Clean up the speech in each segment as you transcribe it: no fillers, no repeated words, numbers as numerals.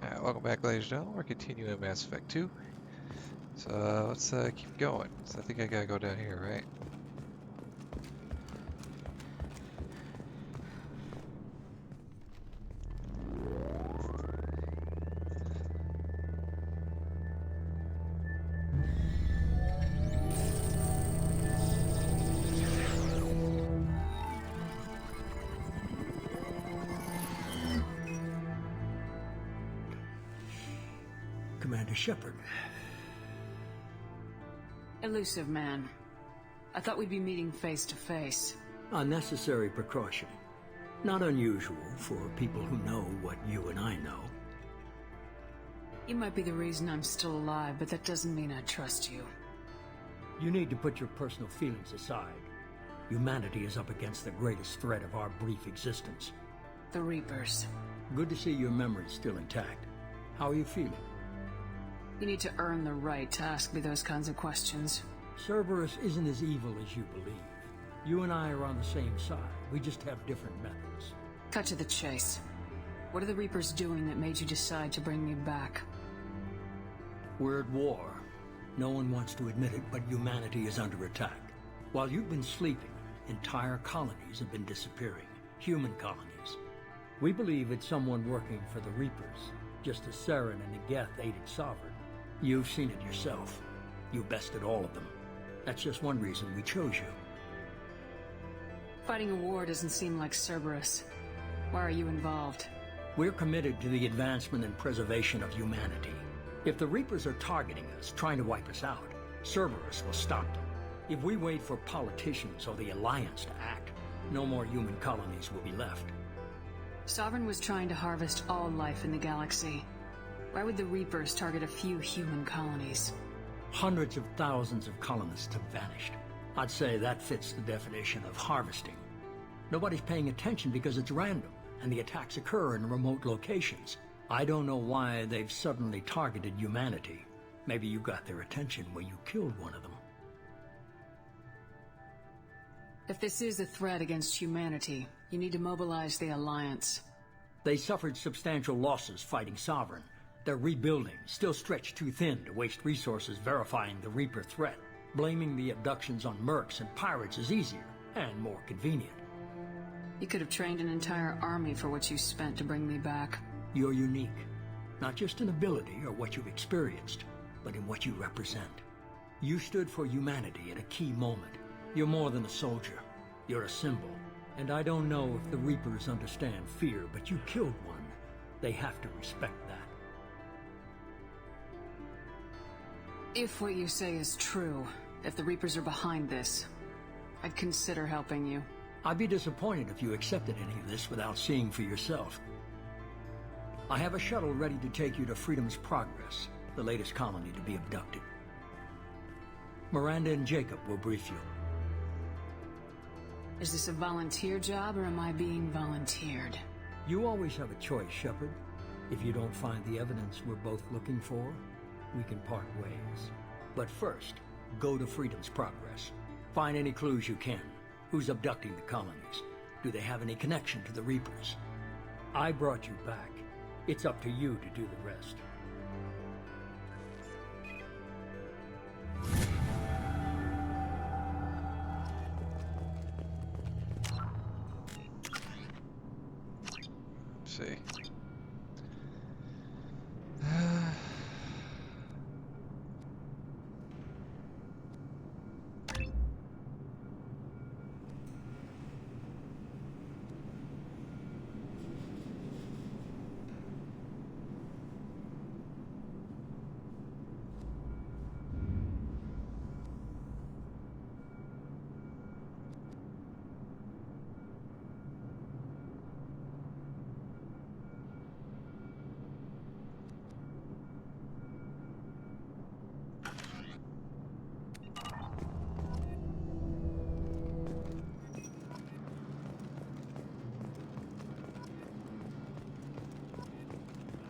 Alright, welcome back, ladies and gentlemen. We're continuing Mass Effect 2. So let's keep going. So I think I gotta go down here, right? Commander Shepard. Elusive man. I thought we'd be meeting face to face. Unnecessary precaution. Not unusual for people who know what you and I know. You might be the reason I'm still alive, but that doesn't mean I trust you. You need to put your personal feelings aside. Humanity is up against the greatest threat of our brief existence. The Reapers. Good to see your memory's still intact. How are you feeling? You need to earn the right to ask me those kinds of questions. Cerberus isn't as evil as you believe. You and I are on the same side. We just have different methods. Cut to the chase. What are the Reapers doing that made you decide to bring me back? We're at war. No one wants to admit it, but humanity is under attack. While you've been sleeping, entire colonies have been disappearing. Human colonies. We believe it's someone working for the Reapers, just as Saren and Negeth aided Sovereign. You've seen it yourself. You bested all of them. That's just one reason we chose you. Fighting a war doesn't seem like Cerberus. Why are you involved? We're committed to the advancement and preservation of humanity. If the Reapers are targeting us, trying to wipe us out, Cerberus will stop them. If we wait for politicians or the Alliance to act, no more human colonies will be left. Sovereign was trying to harvest all life in the galaxy. Why would the Reapers target a few human colonies? Hundreds of thousands of colonists have vanished. I'd say that fits the definition of harvesting. Nobody's paying attention because it's random, and the attacks occur in remote locations. I don't know why they've suddenly targeted humanity. Maybe you got their attention when you killed one of them. If this is a threat against humanity, you need to mobilize the Alliance. They suffered substantial losses fighting Sovereign. They're rebuilding, still stretched too thin to waste resources verifying the Reaper threat. Blaming the abductions on mercs and pirates is easier, and more convenient. You could have trained an entire army for what you spent to bring me back. You're unique. Not just in ability or what you've experienced, but in what you represent. You stood for humanity at a key moment. You're more than a soldier. You're a symbol. And I don't know if the Reapers understand fear, but you killed one. They have to respect that. If what you say is true, if the Reapers are behind this, I'd consider helping you. I'd be disappointed if you accepted any of this without seeing for yourself. I have a shuttle ready to take you to Freedom's Progress, the latest colony to be abducted. Miranda and Jacob will brief you. Is this a volunteer job, or am I being volunteered? You always have a choice, Shepard. If you don't find the evidence we're both looking for, we can part ways. But first, go to Freedom's Progress. Find any clues you can. Who's abducting the colonies? Do they have any connection to the Reapers? I brought you back. It's up to you to do the rest. Let's see.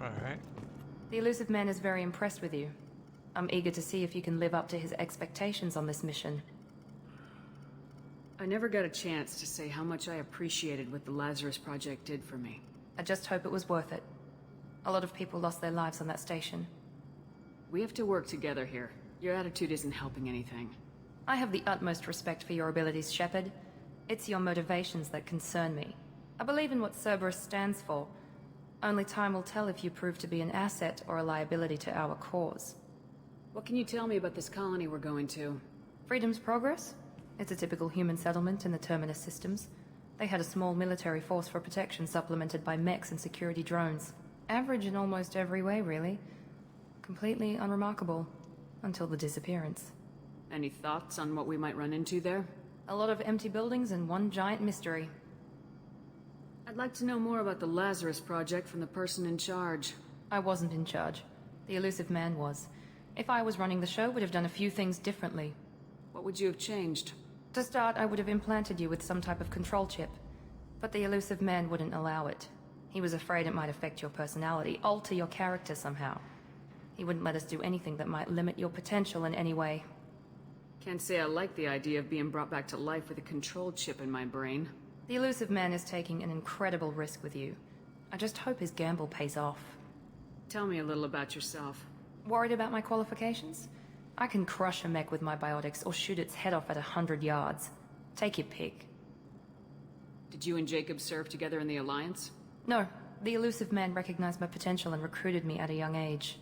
Alright. The elusive man is very impressed with you. I'm eager to see if you can live up to his expectations on this mission. I never got a chance to say how much I appreciated what the Lazarus Project did for me. I just hope it was worth it. A lot of people lost their lives on that station. We have to work together here. Your attitude isn't helping anything. I have the utmost respect for your abilities, Shepard. It's your motivations that concern me. I believe in what Cerberus stands for. Only time will tell if you prove to be an asset or a liability to our cause. What can you tell me about this colony we're going to? Freedom's Progress? It's a typical human settlement in the Terminus systems. They had a small military force for protection supplemented by mechs and security drones. Average in almost every way, really. Completely unremarkable. Until the disappearance. Any thoughts on what we might run into there? A lot of empty buildings and one giant mystery. I'd like to know more about the Lazarus Project from the person in charge. I wasn't in charge. The elusive man was. If I was running the show, would have done a few things differently. What would you have changed? To start, I would have implanted you with some type of control chip. But the elusive man wouldn't allow it. He was afraid it might affect your personality, alter your character somehow. He wouldn't let us do anything that might limit your potential in any way. Can't say I like the idea of being brought back to life with a control chip in my brain. The elusive man is taking an incredible risk with you. I just hope his gamble pays off. Tell me a little about yourself. Worried about my qualifications? I can crush a mech with my biotics or shoot its head off at 100 yards. Take your pick. Did you and Jacob serve together in the Alliance? No, the elusive man recognized my potential and recruited me at a young age.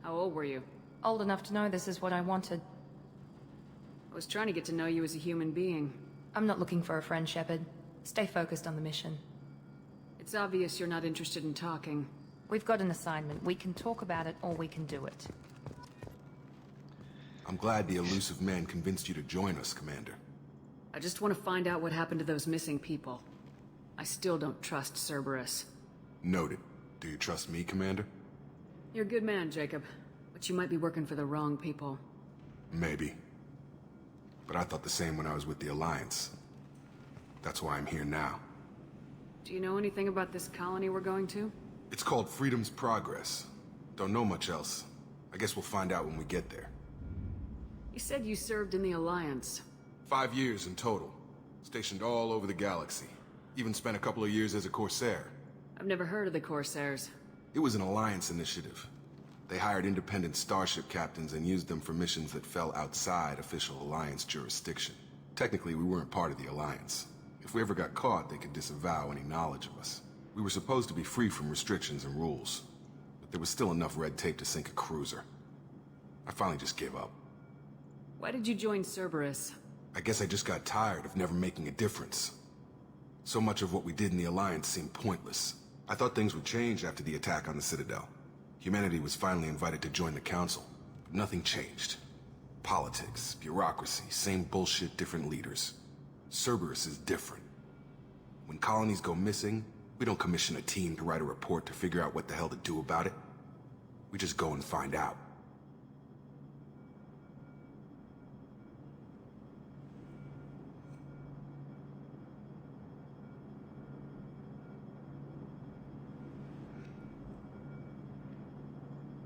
How old were you? Old enough to know this is what I wanted. I was trying to get to know you as a human being. I'm not looking for a friend, Shepard. Stay focused on the mission. It's obvious you're not interested in talking. We've got an assignment. We can talk about it or we can do it. I'm glad the elusive man convinced you to join us, Commander. I just want to find out what happened to those missing people. I still don't trust Cerberus. Noted. Do you trust me, Commander? You're a good man, Jacob. But you might be working for the wrong people. Maybe. But I thought the same when I was with the Alliance. That's why I'm here now. Do you know anything about this colony we're going to? It's called Freedom's Progress. Don't know much else. I guess we'll find out when we get there. You said you served in the Alliance. 5 years in total. Stationed all over the galaxy. Even spent a couple of years as a Corsair. I've never heard of the Corsairs. It was an Alliance initiative. They hired independent starship captains and used them for missions that fell outside official Alliance jurisdiction. Technically, we weren't part of the Alliance. If we ever got caught, they could disavow any knowledge of us. We were supposed to be free from restrictions and rules, but there was still enough red tape to sink a cruiser. I finally just gave up. Why did you join Cerberus? I guess I just got tired of never making a difference. So much of what we did in the Alliance seemed pointless. I thought things would change after the attack on the Citadel. Humanity was finally invited to join the Council, but nothing changed. Politics, bureaucracy, same bullshit, different leaders. Cerberus is different. When colonies go missing, we don't commission a team to write a report to figure out what the hell to do about it. We just go and find out.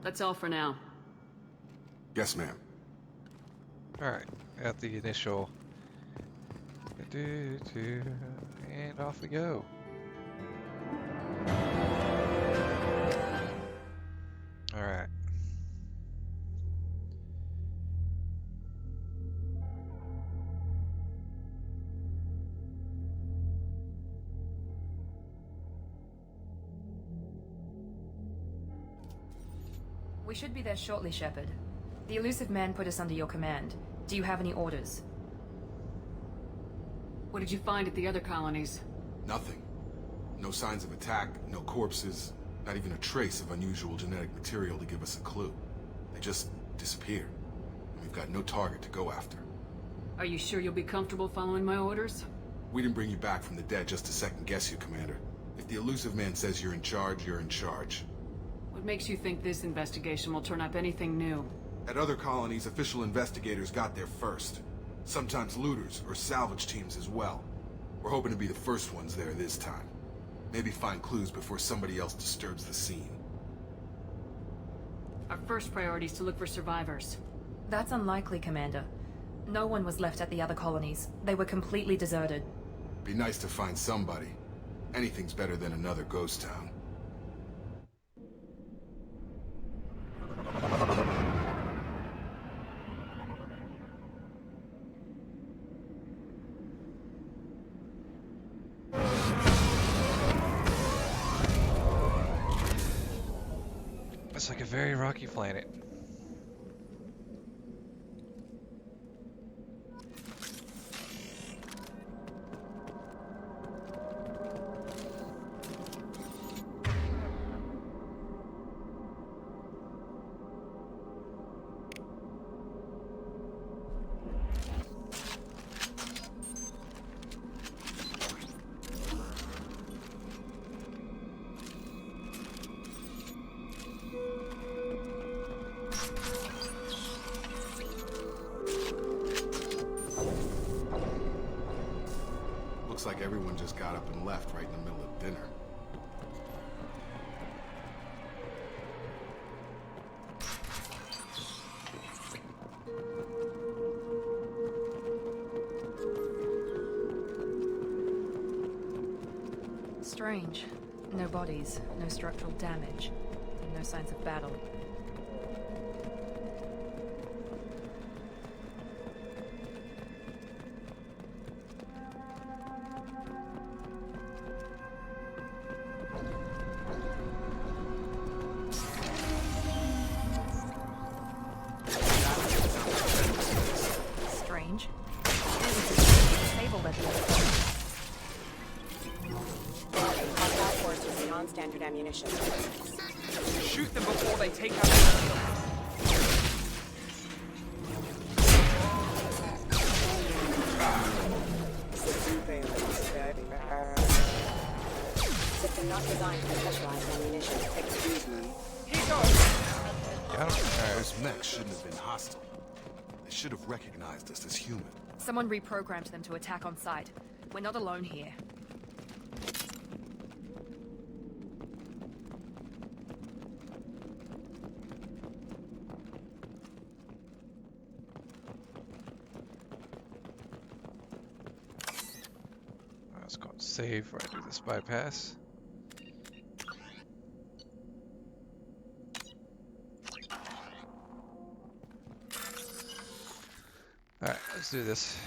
That's all for now. Yes, ma'am. Alright, at the initial... And off we go. Alright. We should be there shortly, Shepard. The elusive man put us under your command. Do you have any orders? What did you find at the other colonies? Nothing. No signs of attack, no corpses, not even a trace of unusual genetic material to give us a clue. They just disappeared. And we've got no target to go after. Are you sure you'll be comfortable following my orders? We didn't bring you back from the dead just to second guess you, Commander. If the elusive man says you're in charge, you're in charge. What makes you think this investigation will turn up anything new? At other colonies, official investigators got there first. Sometimes looters or salvage teams as well. We're hoping to be the first ones there this time. Maybe find clues before somebody else disturbs the scene. Our first priority is to look for survivors. That's unlikely, Commander. No one was left at the other colonies. They were completely deserted. Be nice to find somebody. Anything's better than another ghost town. It's like a very rocky planet. Looks like everyone just got up and left right in the middle of dinner. Strange. No bodies, no structural damage, and no signs of battle. Strange. Disabled at the other point. Hostile force using non-standard ammunition. Shoot them before they take out the system. System not designed for specialized ammunition. Excuse me. Here goes. Got him? Alright. Those mechs shouldn't have been hostile. They should have recognized us as human. Someone reprogrammed them to attack on sight. We're not alone here. Let's go and save where I do this bypass. Alright, let's do this.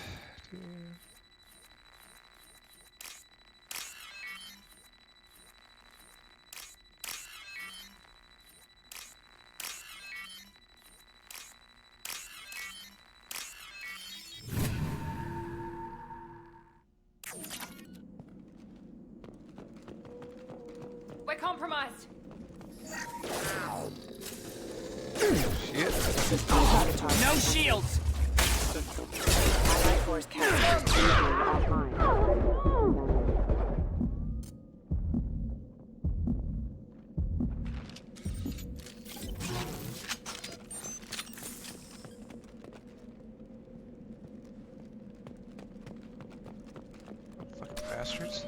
We're compromised! Shit. No shields. Allied force captured. Online. Fucking bastards.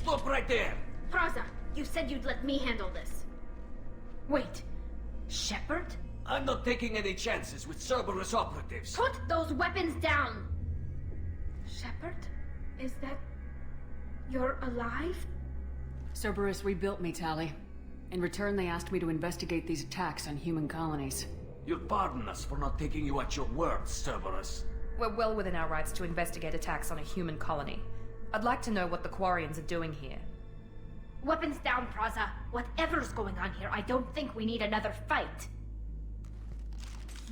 Stop right there. Praza, you said you'd let me handle this. Wait, Shepard? I'm not taking any chances with Cerberus operatives. Put those weapons down! Shepard? Is that... you're alive? Cerberus rebuilt me, Tali. In return, they asked me to investigate these attacks on human colonies. You'll pardon us for not taking you at your word, Cerberus. We're well within our rights to investigate attacks on a human colony. I'd like to know what the Quarians are doing here. Weapons down, Praza. Whatever's going on here, I don't think we need another fight.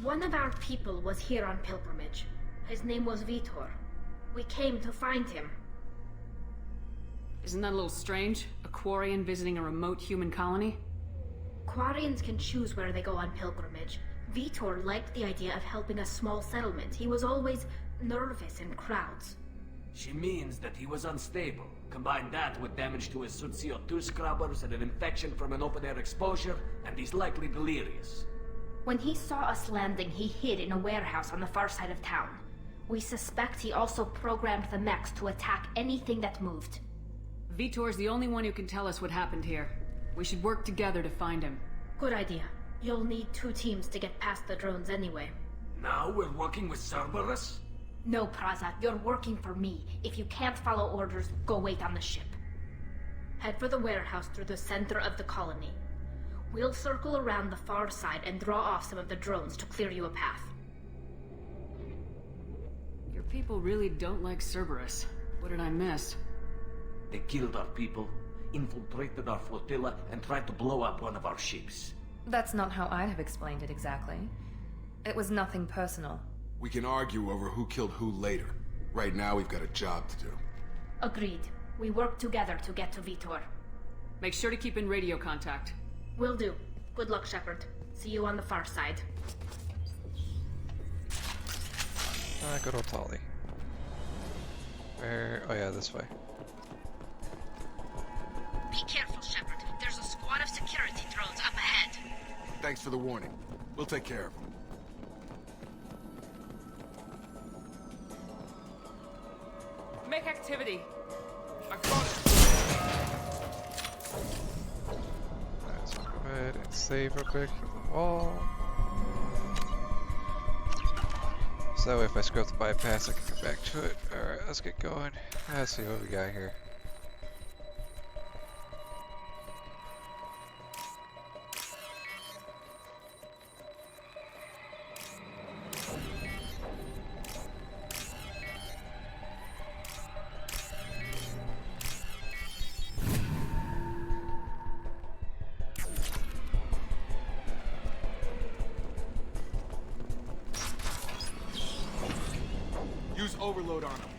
One of our people was here on pilgrimage. His name was Vitor. We came to find him. Isn't that a little strange? A Quarian visiting a remote human colony? Quarians can choose where they go on pilgrimage. Vitor liked the idea of helping a small settlement. He was always nervous in crowds. She means that he was unstable. Combine that with damage to his CO2 scrubbers and an infection from an open-air exposure, and he's likely delirious. When he saw us landing, he hid in a warehouse on the far side of town. We suspect he also programmed the mechs to attack anything that moved. Vitor's the only one who can tell us what happened here. We should work together to find him. Good idea. You'll need 2 teams to get past the drones anyway. Now we're working with Cerberus? No, Praza, you're working for me. If you can't follow orders, go wait on the ship. Head for the warehouse through the center of the colony. We'll circle around the far side and draw off some of the drones to clear you a path. Your people really don't like Cerberus. What did I miss? They killed our people, infiltrated our flotilla and tried to blow up one of our ships. That's not how I'd have explained it exactly. It was nothing personal. We can argue over who killed who later. Right now, we've got a job to do. Agreed. We work together to get to Vitor. Make sure to keep in radio contact. Will do. Good luck, Shepard. See you on the far side. Good old Tolly. Where? Oh yeah, this way. Be careful, Shepard. There's a squad of security drones up ahead. Thanks for the warning. We'll take care of them. Make activity. I got it. Alright, so go ahead and save real quick for the wall. So if I screw up the bypass, I can come back to it. Alright, let's get going. Let's see what we got here. Use overload on them.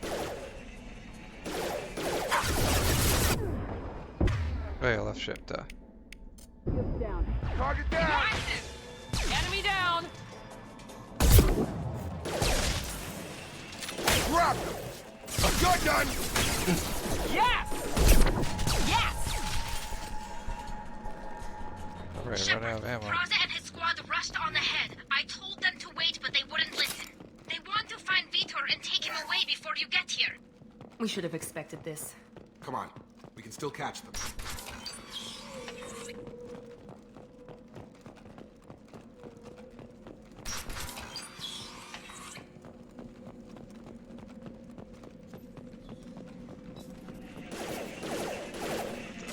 Oh yeah, left shift. Target down! Enemy down! Drop them! Gun done! Yes! Yes! I'm ready to run out of ammo. Praza and his squad rushed on ahead. I told them to wait, but they wouldn't listen. They want to find Vitor and take him away before you get here. We should have expected this. Come on. We can still catch them.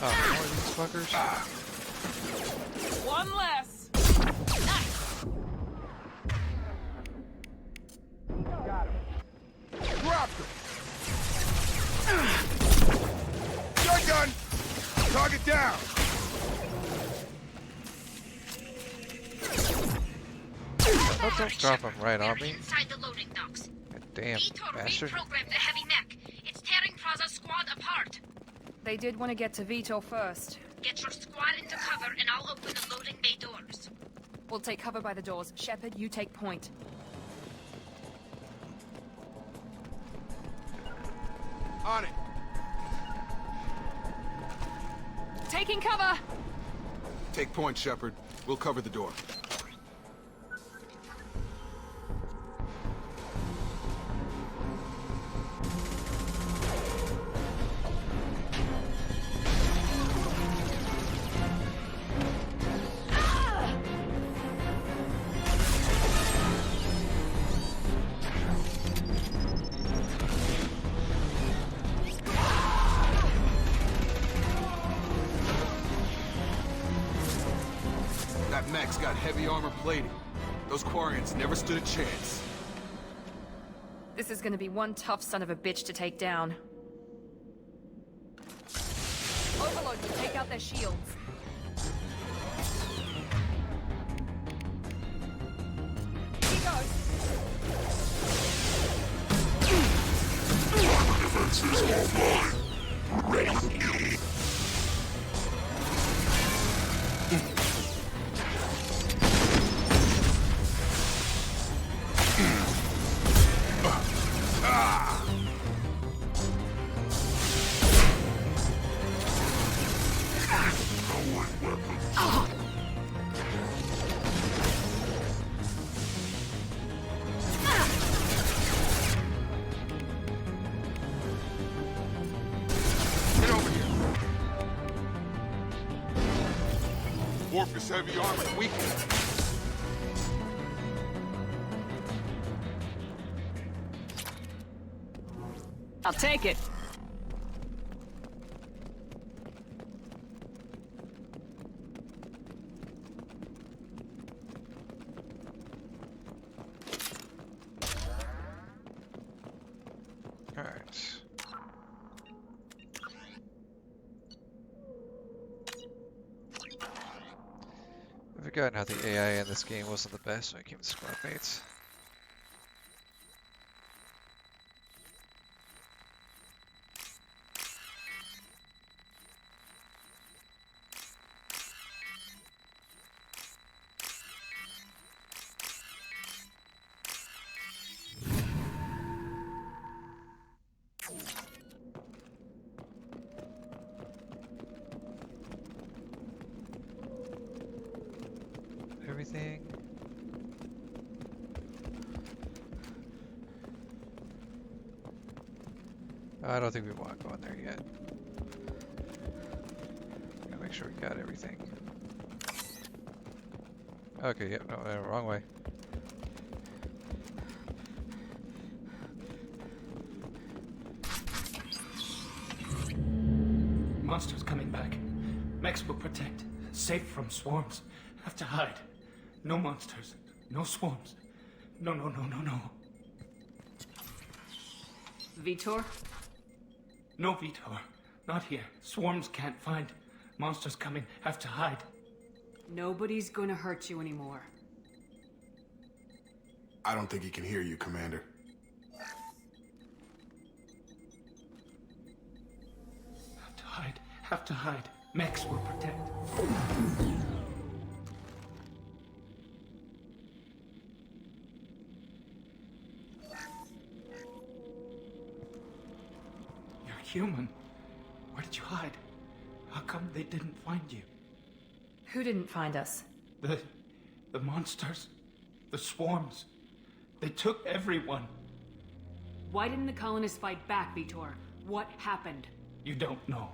Oh, more of these fuckers? One less! Drop them! Gun done! Target down! Don't drop them right on me. Inside the loading docks. God damn, Vitor bastard. reprogrammed the heavy mech. It's tearing Praza's squad apart. They did want to get to Vitor first. Get your squad into cover and I'll open the loading bay doors. We'll take cover by the doors. Shepard, you take point. On it! Taking cover! Take point, Shepard. We'll cover the door. That mech's got heavy armor plating. Those Quarians never stood a chance. This is gonna be one tough son of a bitch to take down. Overload will take out their shields. Here he goes. Defenses online. Ready to kill. Get over here. Warp is heavy armor weakened. I'll take it. Alright. forgotten how the AI in this game wasn't the best when it came to squad mates. Everything. I don't think we want to go in there yet. Gotta make sure we got everything. Okay, yep, no, wrong way. Monsters coming back. Mechs will protect. Safe from swarms. Have to hide. No monsters. No swarms. No. Vitor? No, Vitor. Not here. Swarms can't find. Monsters coming. Have to hide. Nobody's gonna hurt you anymore. I don't think he can hear you, Commander. Have to hide. Have to hide. Mechs will protect. You're human. Where did you hide? How come they didn't find you? Who didn't find us? The monsters. The swarms. They took everyone. Why didn't the colonists fight back, Vitor? What happened? You don't know.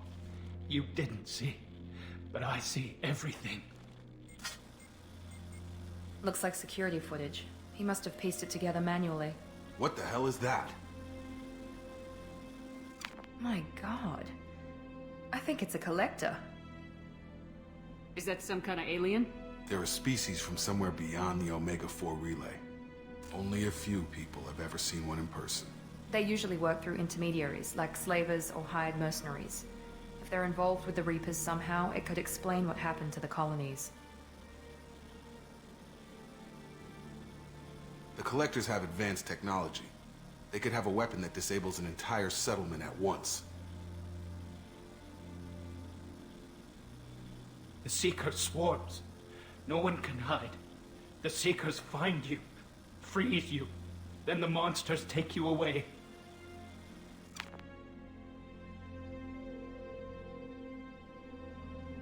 You didn't see. But I see everything. Looks like security footage. He must have pieced it together manually. What the hell is that? My god. I think it's a collector. Is that some kind of alien? They're a species from somewhere beyond the Omega-4 relay. Only a few people have ever seen one in person. They usually work through intermediaries, like slavers or hired mercenaries. If they're involved with the Reapers somehow, it could explain what happened to the colonies. The Collectors have advanced technology. They could have a weapon that disables an entire settlement at once. The Seeker swarms. No one can hide. The Seekers find you, freeze you. Then the monsters take you away.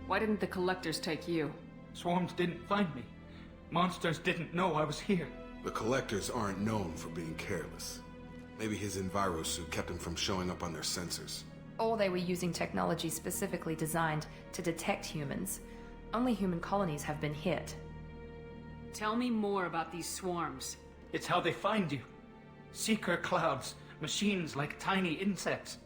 Why didn't the collectors take you? Swarms didn't find me. Monsters didn't know I was here. The Collectors aren't known for being careless. Maybe his envirosuit kept him from showing up on their sensors. Or they were using technology specifically designed to detect humans. Only human colonies have been hit. Tell me more about these swarms. It's how they find you. Seeker clouds, machines like tiny insects.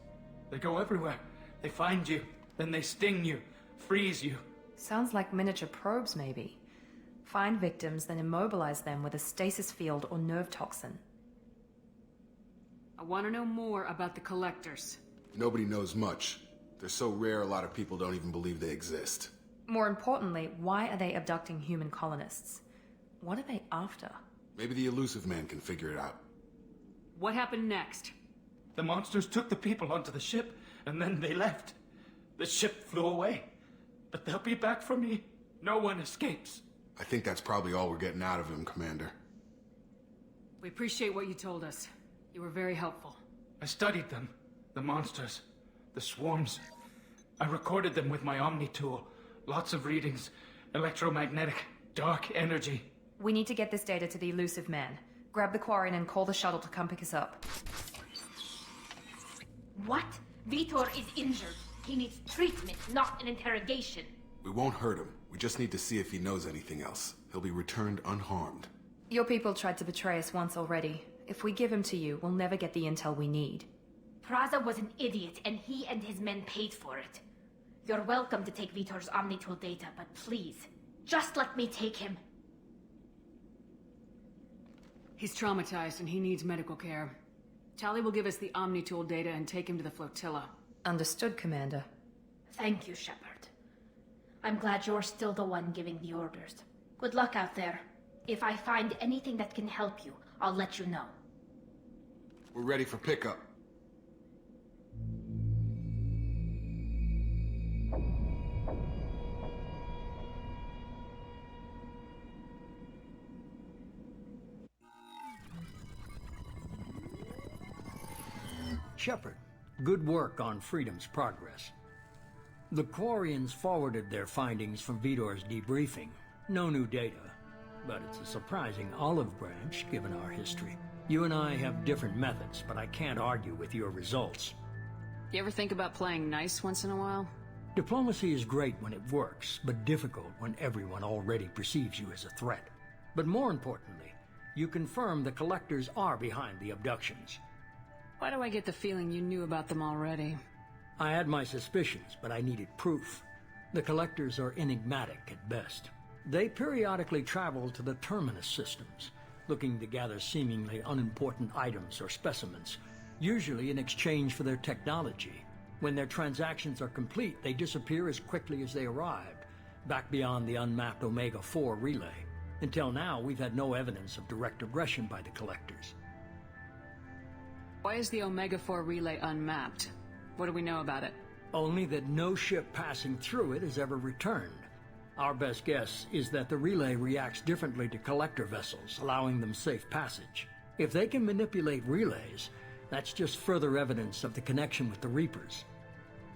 They go everywhere. They find you, then they sting you, freeze you. Sounds like miniature probes, maybe. Find victims, then immobilize them with a stasis field or nerve toxin. I want to know more about the collectors. Nobody knows much. They're so rare a lot of people don't even believe they exist. More importantly, why are they abducting human colonists? What are they after? Maybe the Elusive Man can figure it out. What happened next? The monsters took the people onto the ship, and then they left. The ship flew away. But they'll be back for me. No one escapes. I think that's probably all we're getting out of him, Commander. We appreciate what you told us. You were very helpful. I studied them. The monsters. The swarms. I recorded them with my Omni tool. Lots of readings. Electromagnetic. Dark energy. We need to get this data to the Elusive Man. Grab the Quarren and call the shuttle to come pick us up. What? Vitor is injured. He needs treatment, not an interrogation. We won't hurt him. We just need to see if he knows anything else. He'll be returned unharmed. Your people tried to betray us once already. If we give him to you, we'll never get the intel we need. Praza was an idiot, and he and his men paid for it. You're welcome to take Vitor's Omnitool data, but please, just let me take him. He's traumatized and he needs medical care. Tali will give us the Omnitool data and take him to the flotilla. Understood, Commander. Thank you, Shepard. I'm glad you're still the one giving the orders. Good luck out there. If I find anything that can help you, I'll let you know. We're ready for pickup. Shepard, good work on Freedom's progress. The Quarians forwarded their findings from Vidor's debriefing. No new data, but it's a surprising olive branch given our history. You and I have different methods, but I can't argue with your results. You ever think about playing nice once in a while? Diplomacy is great when it works, but difficult when everyone already perceives you as a threat. But more importantly, you confirm the Collectors are behind the abductions. Why do I get the feeling you knew about them already? I had my suspicions, but I needed proof. The Collectors are enigmatic at best. They periodically travel to the Terminus systems, looking to gather seemingly unimportant items or specimens, usually in exchange for their technology. When their transactions are complete, they disappear as quickly as they arrived, back beyond the unmapped Omega-4 relay. Until now, we've had no evidence of direct aggression by the Collectors. Why is the Omega-4 relay unmapped? What do we know about it? Only that no ship passing through it has ever returned. Our best guess is that the relay reacts differently to Collector vessels, allowing them safe passage. If they can manipulate relays, that's just further evidence of the connection with the Reapers.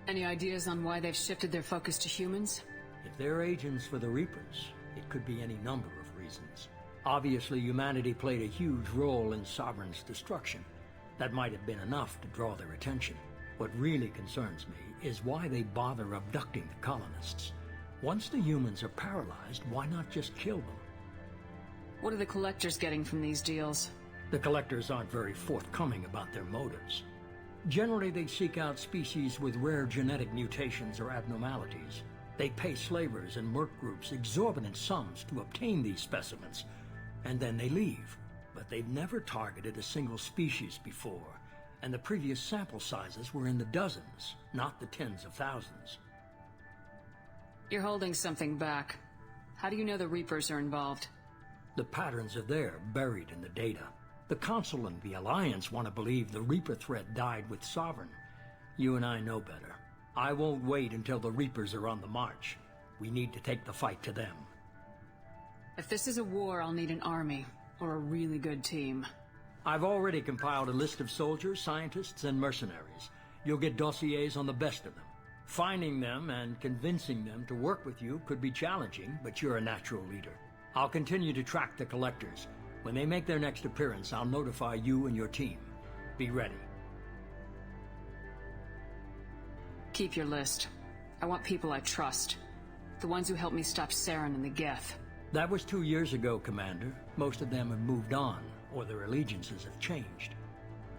Any ideas on why they've shifted their focus to humans? If they're agents for the Reapers, it could be any number of reasons. Obviously, humanity played a huge role in Sovereign's destruction. That might have been enough to draw their attention. What really concerns me is why they bother abducting the colonists. Once the humans are paralyzed, why not just kill them? What are the Collectors getting from these deals? The Collectors aren't very forthcoming about their motives. Generally, they seek out species with rare genetic mutations or abnormalities. They pay slavers and merc groups exorbitant sums to obtain these specimens, and then they leave. But they've never targeted a single species before, and the previous sample sizes were in the dozens, not the tens of thousands. You're holding something back. How do you know the Reapers are involved? The patterns are there, buried in the data. The Council and the Alliance want to believe the Reaper threat died with Sovereign. You and I know better. I won't wait until the Reapers are on the march. We need to take the fight to them. If this is a war, I'll need an army, or a really good team. I've already compiled a list of soldiers, scientists, and mercenaries. You'll get dossiers on the best of them. Finding them and convincing them to work with you could be challenging, but you're a natural leader. I'll continue to track the Collectors. When they make their next appearance, I'll notify you and your team. Be ready. Keep your list. I want people I trust. The ones who helped me stop Saren and the Geth. That was 2 years ago, Commander. Most of them have moved on, or their allegiances have changed.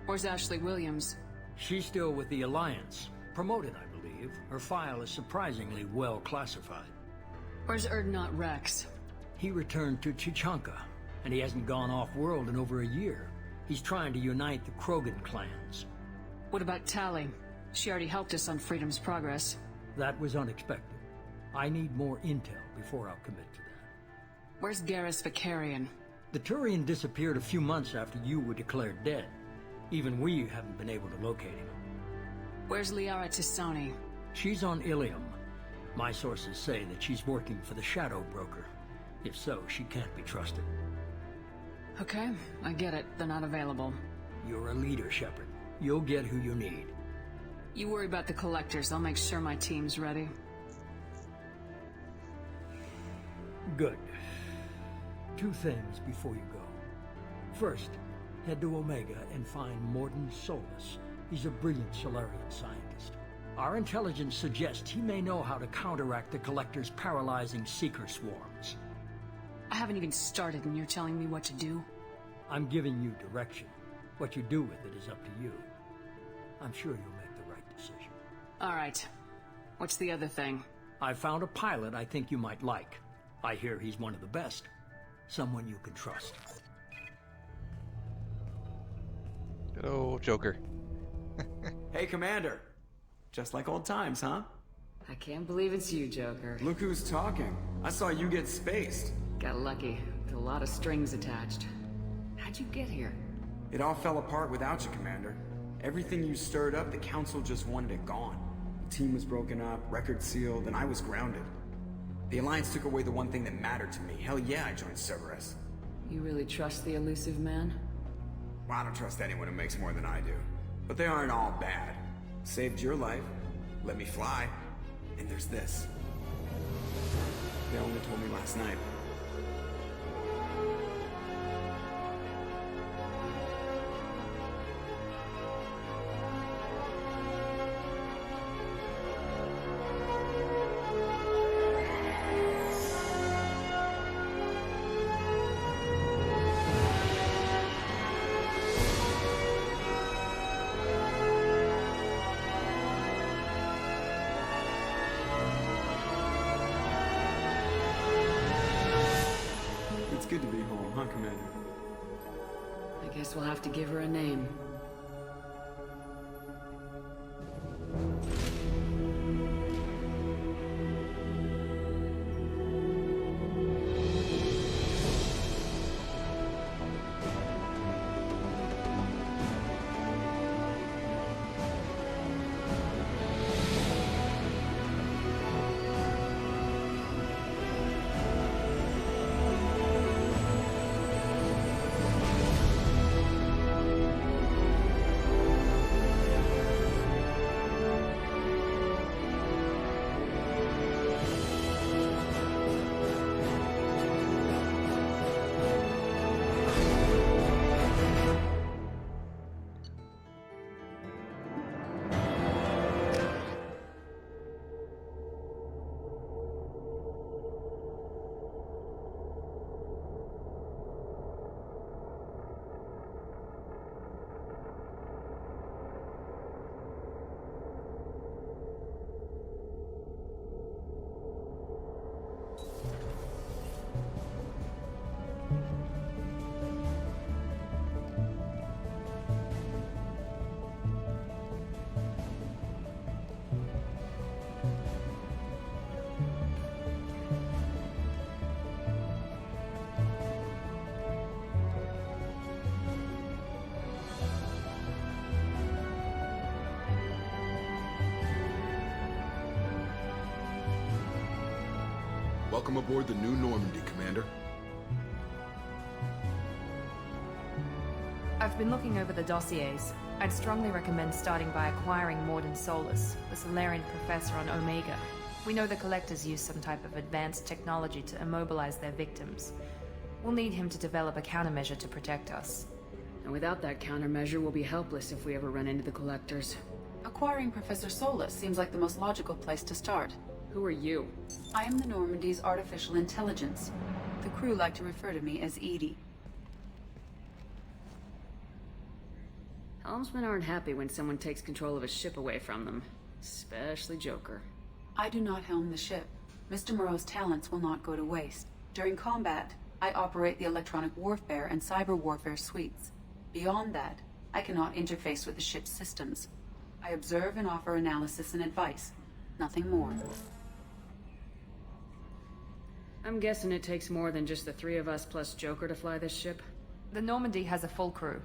Where's Ashley Williams? She's still with the Alliance. Promoted, I believe. Her file is surprisingly well classified. Where's Erdnot Rex? He returned to Chichanka, and he hasn't gone off-world in over a year. He's trying to unite the Krogan clans. What about Tali? She already helped us on Freedom's progress. That was unexpected. I need more intel before I'll commit to that. Where's Garrus Vicarian? The Turian disappeared a few months after you were declared dead. Even we haven't been able to locate him. Where's Liara Tisoni? She's on Ilium. My sources say that she's working for the Shadow Broker. If so, she can't be trusted. Okay, I get it. They're not available. You're a leader, Shepard. You'll get who you need. You worry about the Collectors. I'll make sure my team's ready. Good. 2 things before you go. First, head to Omega and find Mordin Solus. He's a brilliant Solarian scientist. Our intelligence suggests he may know how to counteract the Collector's paralyzing Seeker swarms. I haven't even started and you're telling me what to do? I'm giving you direction. What you do with it is up to you. I'm sure you'll make the right decision. All right. What's the other thing? I found a pilot I think you might like. I hear he's one of the best. Someone you can trust. Good old Joker. Hey, Commander. Just like old times, huh? I can't believe it's you, Joker. Look who's talking. I saw you get spaced. Got lucky, with a lot of strings attached. How'd you get here? It all fell apart without you, Commander. Everything you stirred up, the Council just wanted it gone. The team was broken up, records sealed, and I was grounded. The Alliance took away the one thing that mattered to me. Hell yeah, I joined Cerberus. You really trust the elusive man? Well, I don't trust anyone who makes more than I do. But they aren't all bad. Saved your life, let me fly, and there's this. They only told me last night. It's good to be home, huh, Commander? I guess we'll have to give her a name. Welcome aboard the new Normandy, Commander. I've been looking over the dossiers. I'd strongly recommend starting by acquiring Morden Solus, the Solarian professor on Omega. We know the Collectors use some type of advanced technology to immobilize their victims. We'll need him to develop a countermeasure to protect us. And without that countermeasure, we'll be helpless if we ever run into the Collectors. Acquiring Professor Solus seems like the most logical place to start. Who are you? I am the Normandy's artificial intelligence. The crew like to refer to me as Edie. Helmsmen aren't happy when someone takes control of a ship away from them. Especially Joker. I do not helm the ship. Mr. Moreau's talents will not go to waste. During combat, I operate the electronic warfare and cyber warfare suites. Beyond that, I cannot interface with the ship's systems. I observe and offer analysis and advice. Nothing more. I'm guessing it takes more than just the three of us plus Joker to fly this ship? The Normandy has a full crew.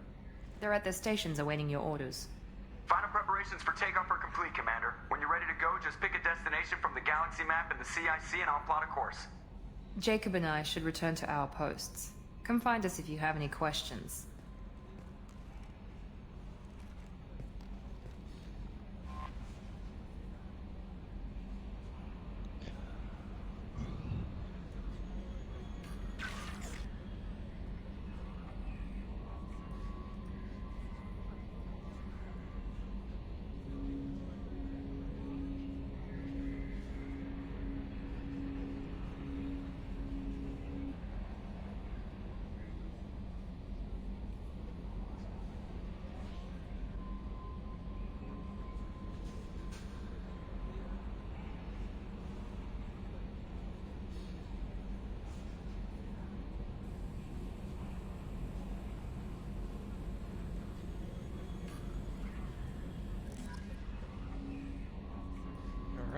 They're at their stations awaiting your orders. Final preparations for takeoff are complete, Commander. When you're ready to go, just pick a destination from the galaxy map and the CIC and I'll plot a course. Jacob and I should return to our posts. Come find us if you have any questions.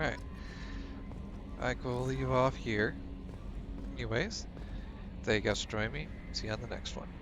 Alright. I will leave off here. Anyways, Thank you guys for joining me. See you on the next one.